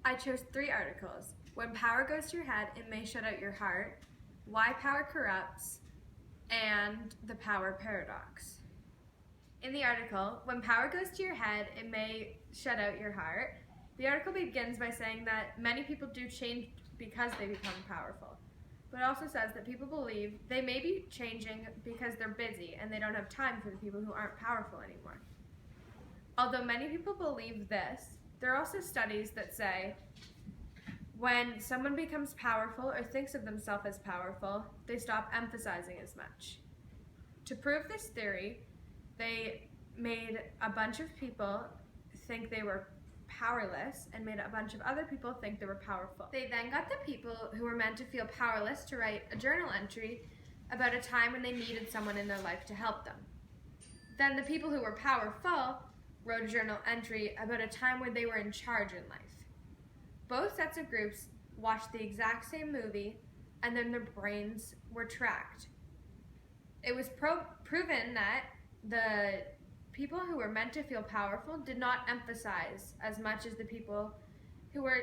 I chose 3 articles. When power goes to your head, it may shut out your heart, why power corrupts, and the power paradox. In the article, when power goes to your head, it may shut out your heart. The article begins by saying that many people do change because they become powerful. But it also says that people believe they may be changing because they're busy and they don't have time for the people who aren't powerful anymore. Although many people believe this, there are also studies that say when someone becomes powerful or thinks of themselves as powerful, they stop emphasizing as much. To prove this theory, they made a bunch of people think they were powerless and made a bunch of other people think they were powerful. They then got the people who were meant to feel powerless to write a journal entry about a time when they needed someone in their life to help them. Then the people who were powerful wrote a journal entry about a time when they were in charge in life. Both sets of groups watched the exact same movie and then their brains were tracked. It was proven that the people who were meant to feel powerful did not emphasize as much as the people who were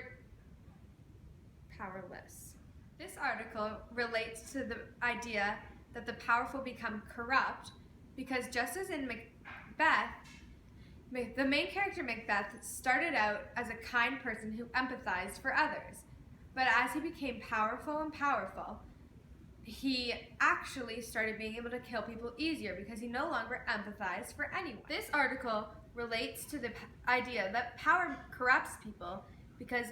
powerless. This article relates to the idea that the powerful become corrupt because just as in Macbeth, the main character Macbeth started out as a kind person who empathized for others, but as he became powerful and powerful, he actually started being able to kill people easier because he no longer empathized for anyone. This article relates to the idea that power corrupts people because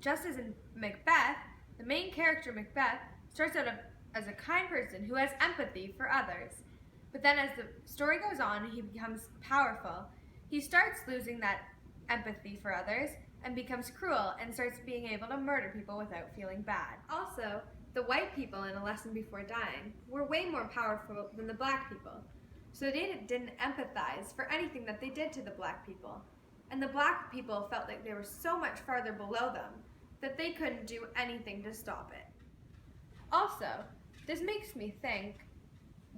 just as in Macbeth, the main character Macbeth starts out as a kind person who has empathy for others. But then as the story goes on and he becomes powerful, he starts losing that empathy for others and becomes cruel and starts being able to murder people without feeling bad. Also, the white people in A Lesson Before Dying were way more powerful than the black people, so they didn't empathize for anything that they did to the black people. And the black people felt like they were so much farther below them that they couldn't do anything to stop it. Also, this makes me think,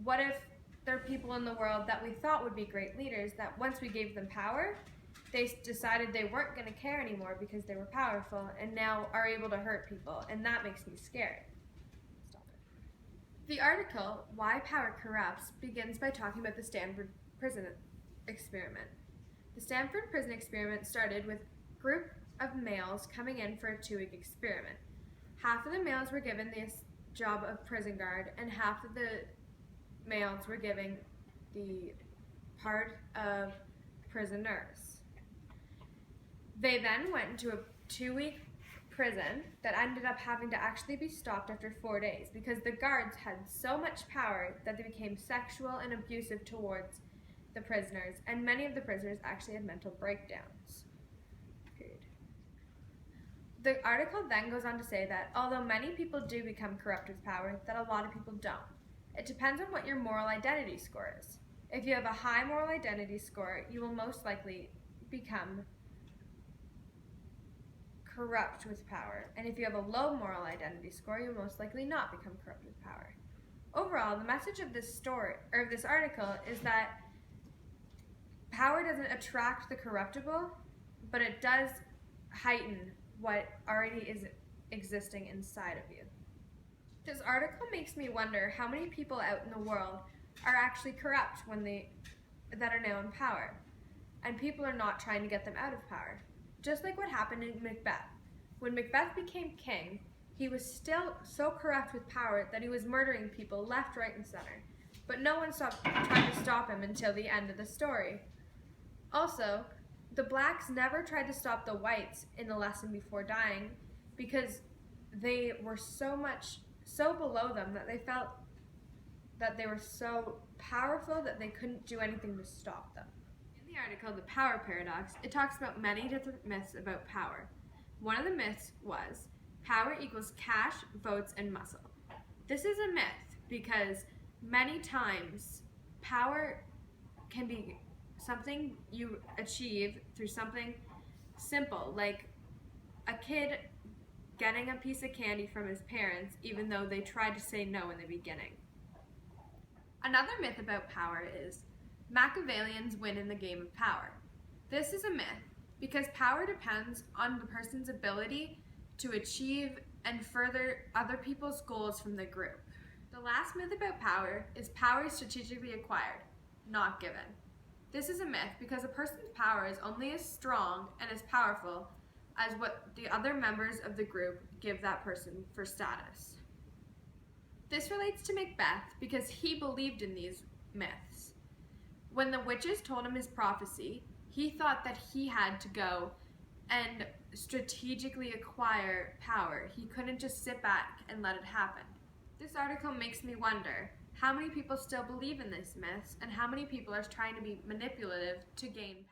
what if there are people in the world that we thought would be great leaders that once we gave them power, they decided they weren't going to care anymore because they were powerful and now are able to hurt people, and that makes me scared. The article, Why Power Corrupts, begins by talking about the Stanford prison experiment. The Stanford prison experiment started with a group of males coming in for a 2-week experiment. Half of the males were given the job of prison guard and half of the males were given the part of prisoners. They then went into a 2-week prison that ended up having to actually be stopped after 4 days because the guards had so much power that they became sexual and abusive towards the prisoners, and many of the prisoners actually had mental breakdowns. Period. The article then goes on to say that although many people do become corrupt with power, that a lot of people don't. It depends on what your moral identity score is. If you have a high moral identity score, you will most likely become corrupt with power, and if you have a low moral identity score, you'll most likely not become corrupt with power. Overall, the message of this story or of this article is that power doesn't attract the corruptible, but it does heighten what already is existing inside of you. This article makes me wonder how many people out in the world are actually corrupt that are now in power, and people are not trying to get them out of power. Just like what happened in Macbeth. When Macbeth became king, he was still so corrupt with power that he was murdering people left, right, and center. But no one tried to stop him until the end of the story. Also, the blacks never tried to stop the whites in A Lesson Before Dying because they were so below them that they felt that they were so powerful that they couldn't do anything to stop them. In the article, The Power Paradox, it talks about many different myths about power. One of the myths was, power equals cash, votes, and muscle. This is a myth because many times power can be something you achieve through something simple, like a kid getting a piece of candy from his parents even though they tried to say no in the beginning. Another myth about power is Machiavellians win in the game of power. This is a myth because power depends on the person's ability to achieve and further other people's goals from the group. The last myth about power is power is strategically acquired, not given. This is a myth because a person's power is only as strong and as powerful as what the other members of the group give that person for status. This relates to Macbeth because he believed in these myths. When the witches told him his prophecy, he thought that he had to go and strategically acquire power. He couldn't just sit back and let it happen. This article makes me wonder how many people still believe in these myths and how many people are trying to be manipulative to gain power.